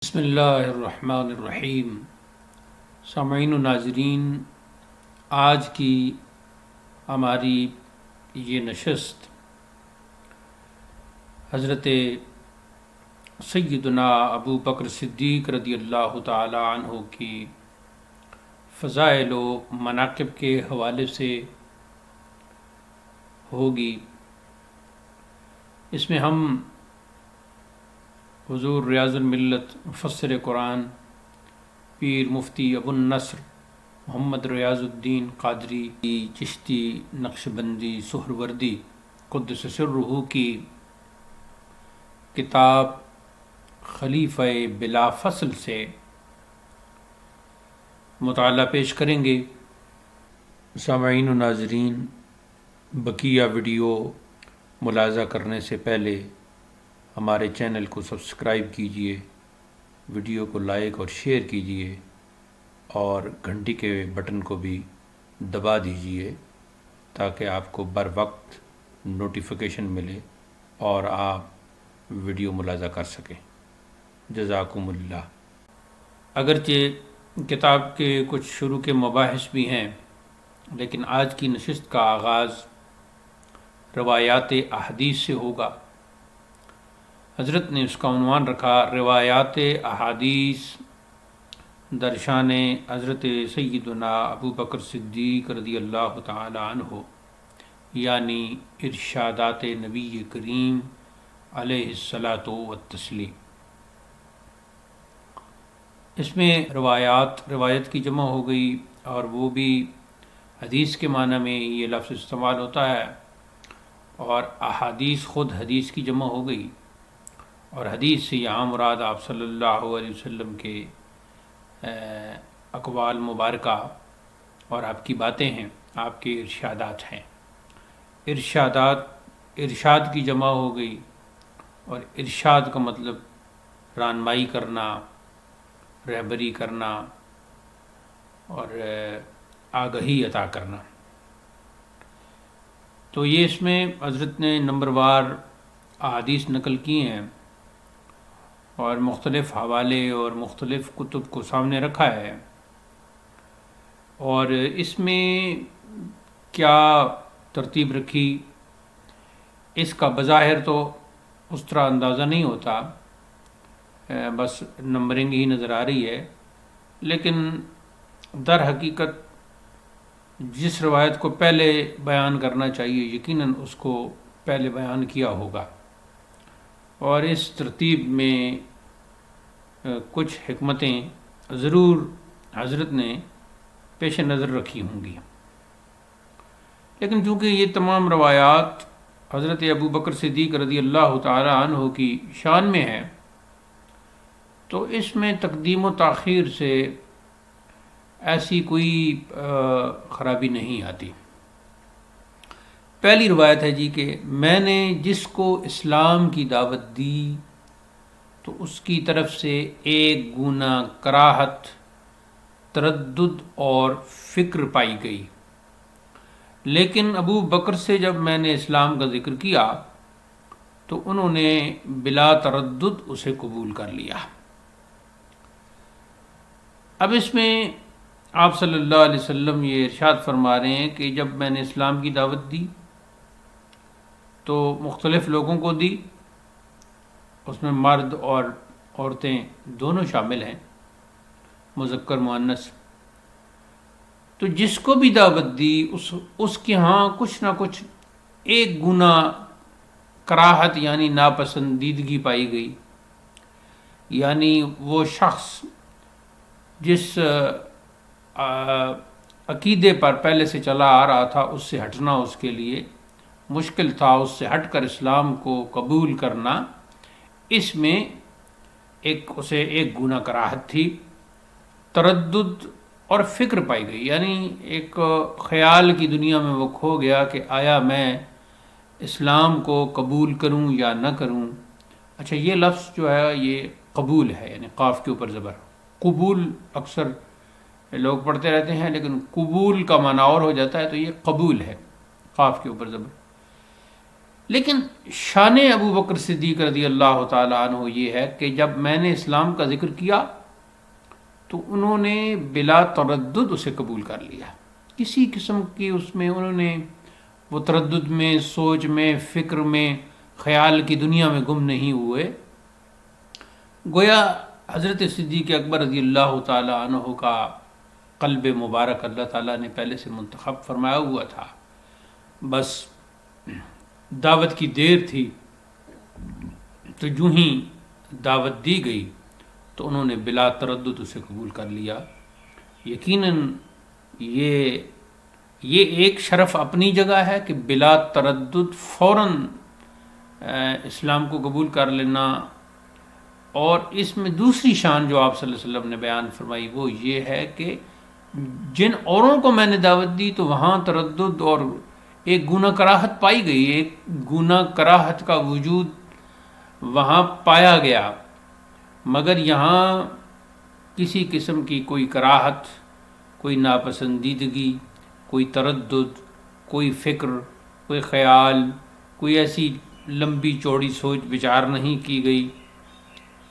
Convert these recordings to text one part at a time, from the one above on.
بسم اللہ الرحمن الرحیم۔ سامعین و ناظرین، آج کی ہماری یہ نشست حضرت سیدنا ابو بکر صدیق رضی اللہ تعالی عنہ کی فضائل و مناقب کے حوالے سے ہوگی۔ اس میں ہم حضور ریاض الملت مفسر قرآن پیر مفتی ابو النصر محمد ریاض الدین قادری چشتی نقشبندی سہروردی قدس سرہ کی کتاب خلیفہ بلا فصل سے مطالعہ پیش کریں گے۔ سامعین و ناظرین، بقیہ ویڈیو ملاحظہ کرنے سے پہلے ہمارے چینل کو سبسکرائب کیجئے، ویڈیو کو لائک اور شیئر کیجئے اور گھنٹی کے بٹن کو بھی دبا دیجئے تاکہ آپ کو بر وقت نوٹیفیکیشن ملے اور آپ ویڈیو ملاحظہ کر سکیں۔ جزاکم اللہ۔ اگرچہ کتاب کے کچھ شروع کے مباحث بھی ہیں، لیکن آج کی نشست کا آغاز روایات احادیث سے ہوگا۔ حضرت نے اس کا عنوان رکھا روایات احادیث درشان حضرت سیدنا ابو بکر صدیق رضی اللہ تعالی عنہ، یعنی ارشادات نبی کریم علیہ الصلاۃ والتسلیم۔ اس میں روایت کی جمع ہو گئی، اور وہ بھی حدیث کے معنی میں یہ لفظ استعمال ہوتا ہے، اور احادیث خود حدیث کی جمع ہو گئی، اور حدیث سے یہاں مراد آپ صلی اللہ علیہ وسلم کے اقوال مبارکہ اور آپ کی باتیں ہیں، آپ کے ارشادات ہیں۔ ارشاد کی جمع ہو گئی، اور ارشاد کا مطلب رہنمائی کرنا، رہبری کرنا اور آگہی عطا کرنا۔ تو یہ اس میں حضرت نے نمبر وار احادیث نقل کی ہیں اور مختلف حوالے اور مختلف کتب کو سامنے رکھا ہے، اور اس میں کیا ترتیب رکھی اس کا بظاہر تو اس طرح اندازہ نہیں ہوتا، بس نمبرنگ ہی نظر آ رہی ہے، لیکن در حقیقت جس روایت کو پہلے بیان کرنا چاہیے یقیناً اس کو پہلے بیان کیا ہوگا، اور اس ترتیب میں کچھ حکمتیں ضرور حضرت نے پیش نظر رکھی ہوں گی۔ لیکن چونکہ یہ تمام روایات حضرت ابو بکر صدیق رضی اللہ تعالی عنہ کی شان میں ہے، تو اس میں تقدیم و تاخیر سے ایسی کوئی خرابی نہیں آتی۔ پہلی روایت ہے کہ میں نے جس کو اسلام کی دعوت دی تو اس کی طرف سے ایک گنا کراہت، تردد اور فکر پائی گئی، لیکن ابو بکر سے جب میں نے اسلام کا ذکر کیا تو انہوں نے بلا تردد اسے قبول کر لیا۔ اب اس میں آپ صلی اللہ علیہ وسلم یہ ارشاد فرما رہے ہیں کہ جب میں نے اسلام کی دعوت دی تو مختلف لوگوں کو دی، اس میں مرد اور عورتیں دونوں شامل ہیں، مذکر مؤنث۔ تو جس کو بھی دعوت دی اس کے ہاں کچھ نہ کچھ ایک گنا کراہت یعنی ناپسندیدگی پائی گئی، یعنی وہ شخص جس عقیدے پر پہلے سے چلا آ رہا تھا اس سے ہٹنا اس کے لیے مشکل تھا، اس سے ہٹ کر اسلام کو قبول کرنا، اس میں اسے ایک گنا کراہت تھی، تردد اور فکر پائی گئی، یعنی ایک خیال کی دنیا میں وہ کھو گیا کہ آیا میں اسلام کو قبول کروں یا نہ کروں۔ اچھا، یہ لفظ جو ہے یہ قبول ہے، یعنی قاف کے اوپر زبر۔ قبول اکثر لوگ پڑھتے رہتے ہیں، لیکن قبول کا معنی اور ہو جاتا ہے، تو یہ قبول ہے، قاف کے اوپر زبر۔ لیکن شان ابو بکر صدیق رضی اللہ تعالیٰ عنہ یہ ہے کہ جب میں نے اسلام کا ذکر کیا تو انہوں نے بلا تردد اسے قبول کر لیا، کسی قسم کی اس میں انہوں نے وہ تردد میں، سوچ میں، فکر میں، خیال کی دنیا میں گم نہیں ہوئے۔ گویا حضرت صدیق اکبر رضی اللہ تعالیٰ عنہ کا قلب مبارک اللہ تعالیٰ نے پہلے سے منتخب فرمایا ہوا تھا، بس دعوت کی دیر تھی تو جو ہی دعوت دی گئی تو انہوں نے بلا تردد اسے قبول کر لیا۔ یقیناً یہ ایک شرف اپنی جگہ ہے کہ بلا تردد فوراً اسلام کو قبول کر لینا، اور اس میں دوسری شان جو آپ صلی اللہ علیہ وسلم نے بیان فرمائی وہ یہ ہے کہ جن اوروں کو میں نے دعوت دی تو وہاں تردد اور ایک گناہ کراہت پائی گئی، ایک گناہ کراہت کا وجود وہاں پایا گیا، مگر یہاں کسی قسم کی کوئی کراہت، کوئی ناپسندیدگی، کوئی تردد، کوئی فکر، کوئی خیال، کوئی ایسی لمبی چوڑی سوچ بچار نہیں کی گئی،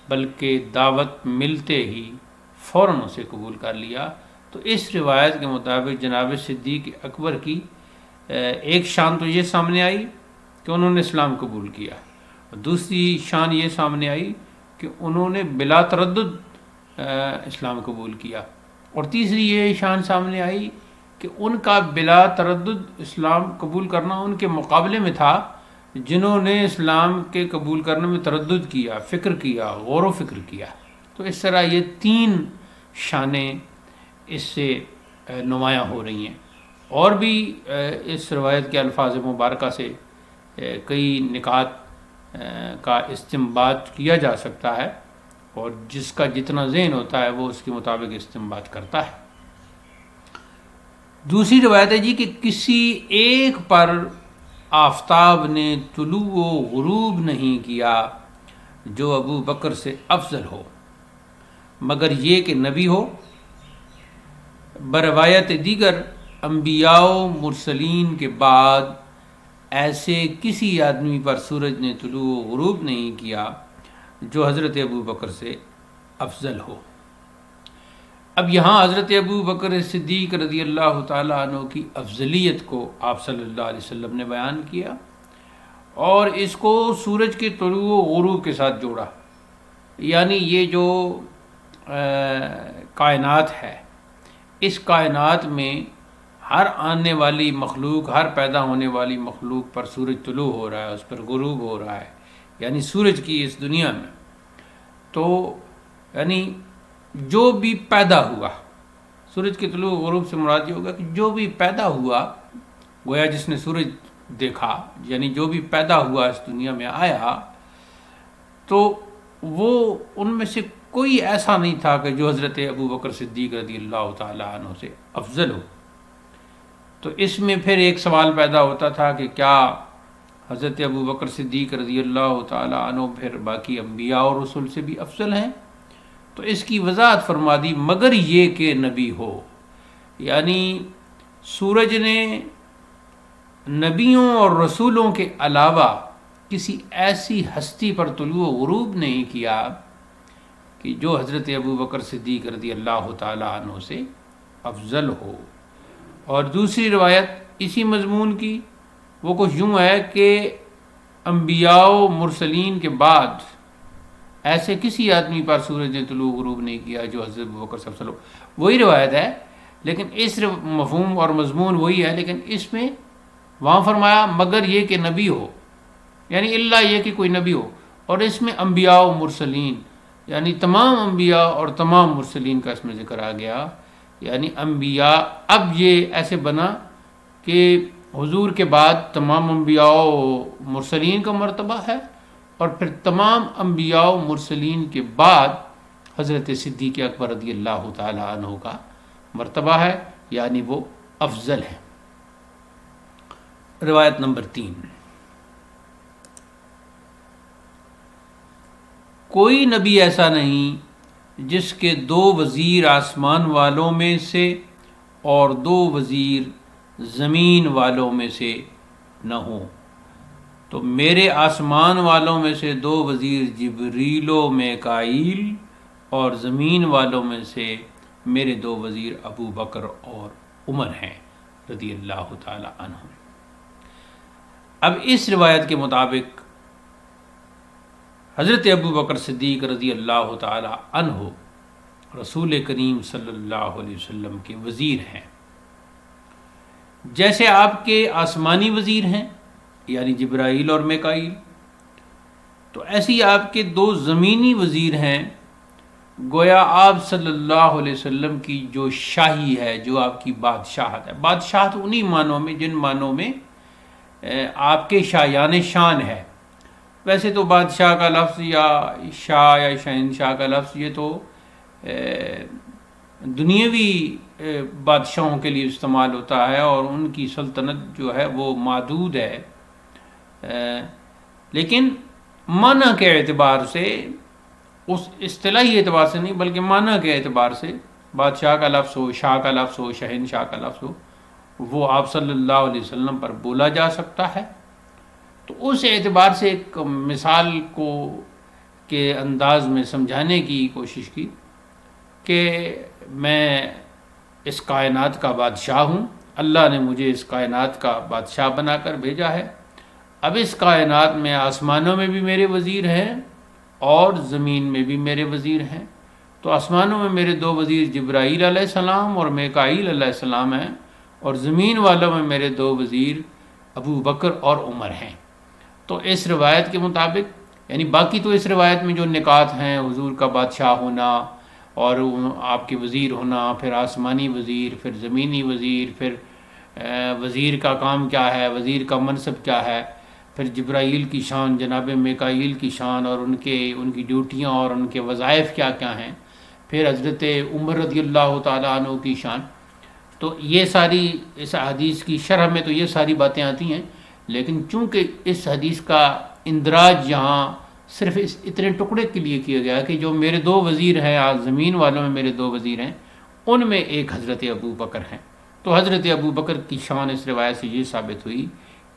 بلکہ دعوت ملتے ہی فوراً اسے قبول کر لیا۔ تو اس روایت کے مطابق جناب صدیق اکبر کی ایک شان تو یہ سامنے آئی کہ انہوں نے اسلام قبول کیا، اور دوسری شان یہ سامنے آئی کہ انہوں نے بلا تردد اسلام قبول کیا، اور تیسری یہ شان سامنے آئی کہ ان کا بلا تردد اسلام قبول کرنا ان کے مقابلے میں تھا جنہوں نے اسلام کے قبول کرنے میں تردد کیا، فکر کیا، غور و فکر کیا۔ تو اس طرح یہ تین شانیں اس سے نمایاں ہو رہی ہیں، اور بھی اس روایت کے الفاظ مبارکہ سے کئی نکات کا استنباط کیا جا سکتا ہے، اور جس کا جتنا ذہن ہوتا ہے وہ اس کے مطابق استنباط کرتا ہے۔ دوسری روایت ہے جی کہ کسی ایک پر آفتاب نے طلوع و غروب نہیں کیا جو ابو بکر سے افضل ہو، مگر یہ کہ نبی ہو۔ بروایت دیگر انبیاء و مرسلین کے بعد ایسے کسی آدمی پر سورج نے طلوع و غروب نہیں کیا جو حضرت ابو بکر سے افضل ہو۔ اب یہاں حضرت ابو بکر صدیق رضی اللہ تعالیٰ عنہ کی افضلیت کو آپ صلی اللہ علیہ وسلم نے بیان کیا، اور اس کو سورج کے طلوع و غروب کے ساتھ جوڑا، یعنی یہ جو کائنات ہے، اس کائنات میں ہر آنے والی مخلوق، ہر پیدا ہونے والی مخلوق پر سورج طلوع ہو رہا ہے، اس پر غروب ہو رہا ہے، یعنی سورج کی اس دنیا میں تو یعنی جو بھی پیدا ہوا، سورج کے طلوع غروب سے مراد یہ ہوگا کہ جو بھی پیدا ہوا، گویا جس نے سورج دیکھا، یعنی جو بھی پیدا ہوا اس دنیا میں آیا، تو وہ ان میں سے کوئی ایسا نہیں تھا کہ جو حضرت ابو بکر صدیق رضی اللہ تعالیٰ عنہ سے افضل ہو۔ تو اس میں پھر ایک سوال پیدا ہوتا تھا کہ کیا حضرت ابو بکر صدیق رضی اللہ تعالیٰ عنہ پھر باقی انبیاء اور رسول سے بھی افضل ہیں؟ تو اس کی وضاحت فرما دی، مگر یہ کہ نبی ہو، یعنی سورج نے نبیوں اور رسولوں کے علاوہ کسی ایسی ہستی پر طلوع و غروب نہیں کیا کہ جو حضرت ابو بکر صدیق رضی اللہ تعالیٰ عنہ سے افضل ہو۔ اور دوسری روایت اسی مضمون کی وہ کچھ یوں ہے کہ انبیاء و مرسلین کے بعد ایسے کسی آدمی پر سورج نے طلوع غروب نہیں کیا جو حضرت ابو بکر سے افضل ہو۔ وہی روایت ہے، لیکن اس مفہوم اور مضمون وہی ہے، لیکن اس میں وہاں فرمایا مگر یہ کہ نبی ہو، یعنی اللہ یہ کہ کوئی نبی ہو، اور اس میں انبیاء و مرسلین یعنی تمام انبیاء اور تمام مرسلین کا اس میں ذکر آ گیا، یعنی انبیاء اب یہ ایسے بنا کہ حضور کے بعد تمام انبیاء و مرسلین کا مرتبہ ہے، اور پھر تمام انبیاء و مرسلین کے بعد حضرت صدیق اکبر رضی اللہ تعالی عنہ کا مرتبہ ہے، یعنی وہ افضل ہے۔ روایت نمبر 3، کوئی نبی ایسا نہیں جس کے 2 وزیر آسمان والوں میں سے اور 2 وزیر زمین والوں میں سے نہ ہوں، تو میرے آسمان والوں میں سے 2 وزیر جبریل و میکائیل، اور زمین والوں میں سے میرے 2 وزیر ابو بکر اور عمر ہیں رضی اللہ تعالی عنہ۔ اب اس روایت کے مطابق حضرت ابو بکر صدیق رضی اللہ تعالی عنہ رسول کریم صلی اللہ علیہ وسلم کے وزیر ہیں۔ جیسے آپ کے آسمانی وزیر ہیں یعنی جبرائیل اور میکائیل، تو ایسی آپ کے 2 زمینی وزیر ہیں۔ گویا آپ صلی اللہ علیہ وسلم کی جو شاہی ہے، جو آپ کی بادشاہت ہے، بادشاہت انہی معنوں میں جن معنوں میں آپ کے شایان شان ہے۔ ویسے تو بادشاہ کا لفظ یا شاہ یا شہنشاہ کا لفظ یہ تو دنیاوی بادشاہوں کے لیے استعمال ہوتا ہے، اور ان کی سلطنت جو ہے وہ محدود ہے، لیکن معنی کے اعتبار سے، اس اصطلاحی اعتبار سے نہیں بلکہ معنی کے اعتبار سے، بادشاہ کا لفظ ہو، شاہ کا لفظ ہو، شہنشاہ کا لفظ ہو، وہ آپ صلی اللہ علیہ وسلم پر بولا جا سکتا ہے۔ تو اس اعتبار سے ایک مثال کو کے انداز میں سمجھانے کی کوشش کی کہ میں اس کائنات کا بادشاہ ہوں، اللہ نے مجھے اس کائنات کا بادشاہ بنا کر بھیجا ہے۔ اب اس کائنات میں آسمانوں میں بھی میرے وزیر ہیں اور زمین میں بھی میرے وزیر ہیں۔ تو آسمانوں میں میرے 2 وزیر جبرائیل علیہ السلام اور میکائیل علیہ السلام ہیں، اور زمین والوں میں میرے 2 وزیر ابو بکر اور عمر ہیں۔ تو اس روایت کے مطابق، یعنی باقی تو اس روایت میں جو نکات ہیں، حضور کا بادشاہ ہونا اور آپ کے وزیر ہونا، پھر آسمانی وزیر، پھر زمینی وزیر، پھر وزیر کا کام کیا ہے، وزیر کا منصب کیا ہے، پھر جبرائیل کی شان، جناب میکائیل کی شان، اور ان کی ڈیوٹیاں اور ان کے وظائف کیا کیا ہیں، پھر حضرت عمر رضی اللہ تعالیٰ عنہ کی شان۔ تو یہ ساری اس حدیث کی شرح میں تو یہ ساری باتیں آتی ہیں، لیکن چونکہ اس حدیث کا اندراج یہاں صرف اس اتنے ٹکڑے کے لیے کیا گیا کہ جو میرے 2 وزیر ہیں، آج زمین والوں میں میرے 2 وزیر ہیں، ان میں ایک حضرت ابو بکر ہیں۔ تو حضرت ابو بکر کی شان اس روایت سے یہ ثابت ہوئی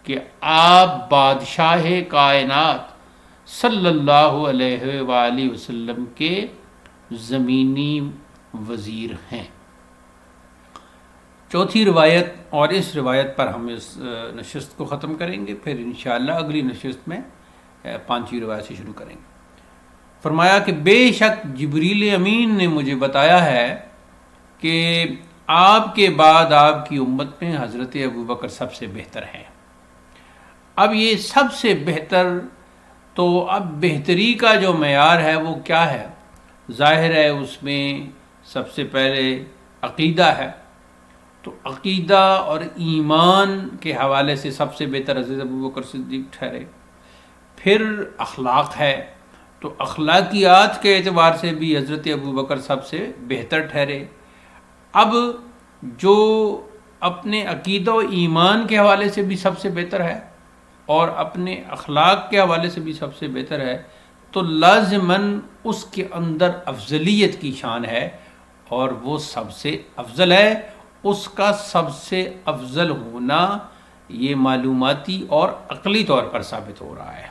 کہ آپ بادشاہ کائنات صلی اللہ علیہ وآلہ وسلم کے زمینی وزیر ہیں۔ چوتھی روایت، اور اس روایت پر ہم اس نشست کو ختم کریں گے، پھر انشاءاللہ اگلی نشست میں 5ویں روایت سے شروع کریں گے۔ فرمایا کہ بے شک جبریل امین نے مجھے بتایا ہے کہ آپ کے بعد آپ کی امت میں حضرت ابو بکر سب سے بہتر ہیں۔ اب یہ سب سے بہتر، تو اب بہتری کا جو معیار ہے وہ کیا ہے؟ ظاہر ہے اس میں سب سے پہلے عقیدہ ہے، تو عقیدہ اور ایمان کے حوالے سے سب سے بہتر حضرت ابو بکر صدیق ٹھہرے۔ پھر اخلاق ہے، تو اخلاقیات کے اعتبار سے بھی حضرت ابو بکر سب سے بہتر ٹھہرے۔ اب جو اپنے عقیدہ و ایمان کے حوالے سے بھی سب سے بہتر ہے اور اپنے اخلاق کے حوالے سے بھی سب سے بہتر ہے، تو لازماً اس کے اندر افضلیت کی شان ہے، اور وہ سب سے افضل ہے۔ اس کا سب سے افضل ہونا یہ معلوماتی اور عقلی طور پر ثابت ہو رہا ہے۔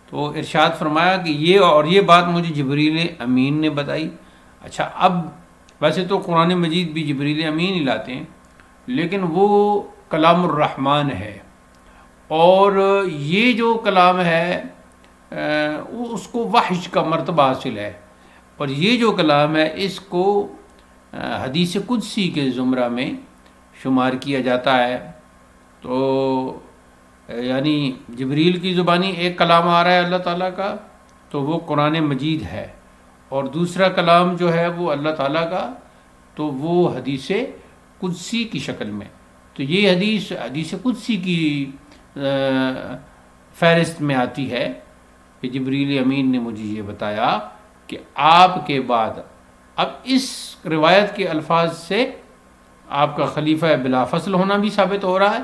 تو ارشاد فرمایا کہ یہ بات مجھے جبریل امین نے بتائی۔ اچھا، اب ویسے تو قرآن مجید بھی جبریل امین ہی لاتے ہیں، لیکن وہ کلام الرحمن ہے، اور یہ جو کلام ہے اس کو وحی کا مرتبہ حاصل ہے، اور یہ جو کلام ہے اس کو حدیث قدسی کے زمرہ میں شمار کیا جاتا ہے۔ تو یعنی جبریل کی زبانی ایک کلام آ رہا ہے اللہ تعالیٰ کا، تو وہ قرآن مجید ہے، اور دوسرا کلام جو ہے وہ اللہ تعالیٰ کا، تو وہ حدیث قدسی کی شکل میں۔ تو یہ حدیث قدسی کی فہرست میں آتی ہے کہ جبریل امین نے مجھے یہ بتایا کہ آپ کے بعد، اب اس روایت کے الفاظ سے آپ کا خلیفہ بلا فصل ہونا بھی ثابت ہو رہا ہے،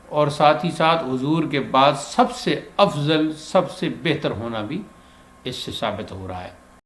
اور ساتھ ہی ساتھ حضور کے بعد سب سے افضل، سب سے بہتر ہونا بھی اس سے ثابت ہو رہا ہے۔